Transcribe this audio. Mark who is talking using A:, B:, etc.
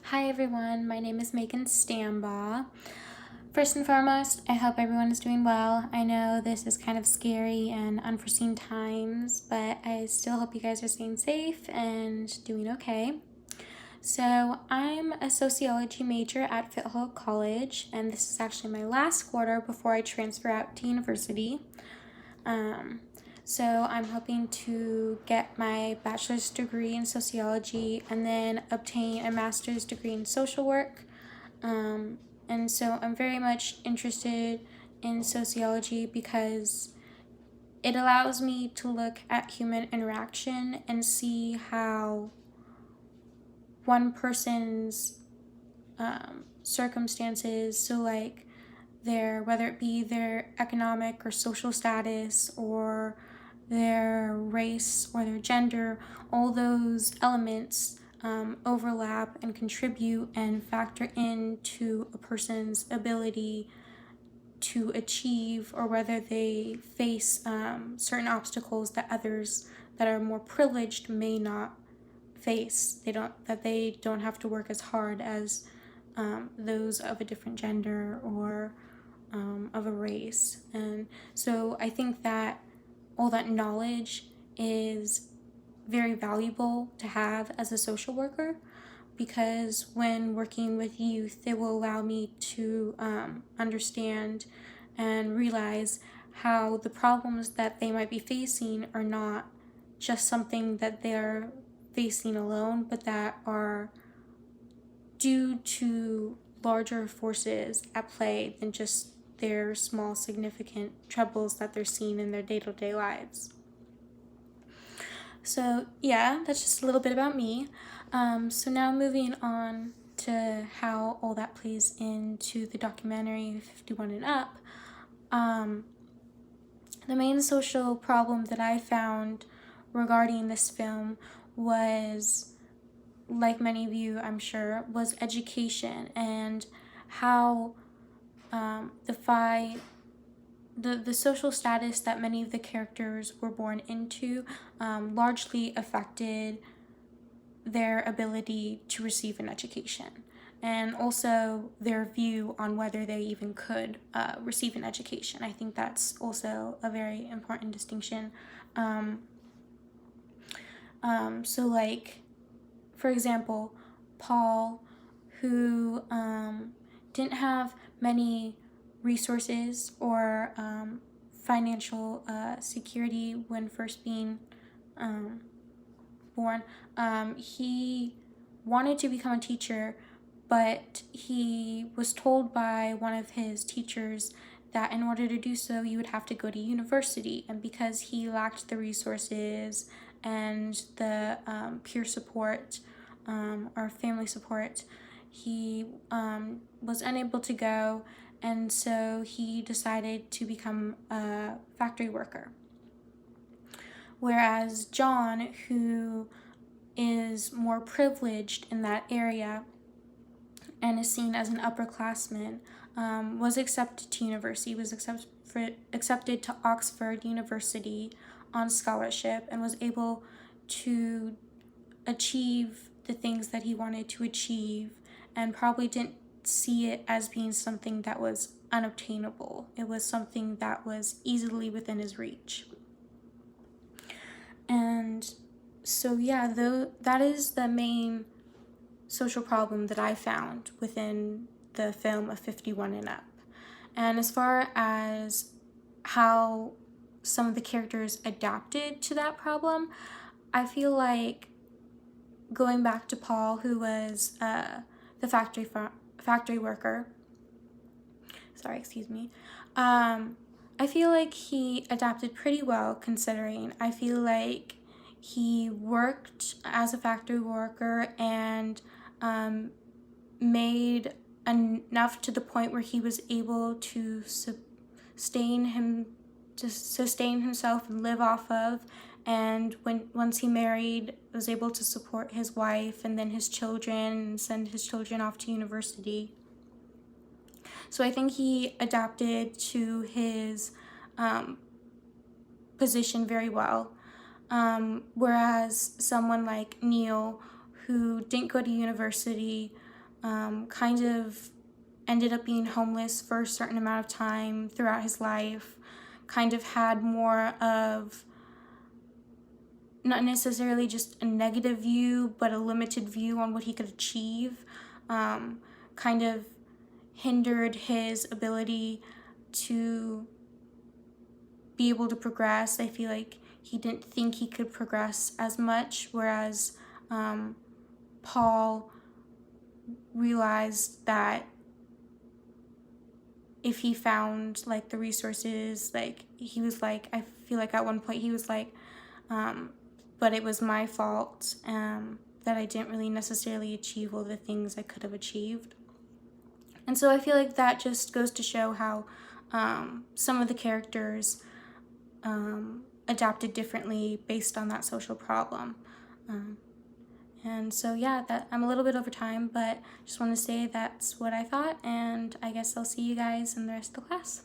A: Hi everyone, my name is Megan Stambaugh. First and foremost, I hope everyone is doing well. I know this is kind of scary and unforeseen times, but I still hope you guys are staying safe and doing okay. So, I'm a sociology major at Foothill College, and this is actually my last quarter before I transfer out to university. So I'm hoping to get my bachelor's degree in sociology and then obtain a master's degree in social work. And so I'm very much interested in sociology because it allows me to look at human interaction and see how one person's circumstances, so like whether it be their economic or social status or their race or their gender, all those elements overlap and contribute and factor into a person's ability to achieve, or whether they face certain obstacles that others that are more privileged may not face. They don't have to work as hard as those of a different gender or of a race. And so I think that all that knowledge is very valuable to have as a social worker, because when working with youth, it will allow me to understand and realize how the problems that they might be facing are not just something that they're facing alone, but that are due to larger forces at play than just their small significant troubles that they're seeing in their day-to-day lives. So yeah, that's just a little bit about me. So now moving on to how all that plays into the documentary 51 and Up. The main social problem that I found regarding this film was, like many of you I'm sure, was education, and how the social status that many of the characters were born into largely affected their ability to receive an education, and also their view on whether they even could receive an education. I think that's also a very important distinction. So like, for example, Paul, who didn't have many resources or financial security when first being born, he wanted to become a teacher, but he was told by one of his teachers that in order to do so, you would have to go to university. And because he lacked the resources and the peer support or family support, he was unable to go, and so he decided to become a factory worker. Whereas John, who is more privileged in that area and is seen as an upperclassman, was accepted to university, was accepted to Oxford University on scholarship, and was able to achieve the things that he wanted to achieve, and probably didn't see it as being something that was unobtainable. It was something that was easily within his reach. And so yeah, that is the main social problem that I found within the film of 51 and Up. And as far as how some of the characters adapted to that problem, I feel like going back to Paul, who was the factory worker. I feel like he adapted pretty well, considering I feel like he worked as a factory worker and made enough to the point where he was able to sustain himself and live off of, and once he married, was able to support his wife and then his children and send his children off to university. So I think he adapted to his position very well. Whereas someone like Neil, who didn't go to university, kind of ended up being homeless for a certain amount of time throughout his life, kind of had more of not necessarily just a negative view, but a limited view on what he could achieve, kind of hindered his ability to be able to progress. I feel like he didn't think he could progress as much, whereas Paul realized that if he found like the resources, like he was like, I feel like at one point he was like, but it was my fault that I didn't really necessarily achieve all the things I could have achieved. And so I feel like that just goes to show how some of the characters adapted differently based on that social problem. And so yeah, that I'm a little bit over time, but just want to say that's what I thought, and I guess I'll see you guys in the rest of the class.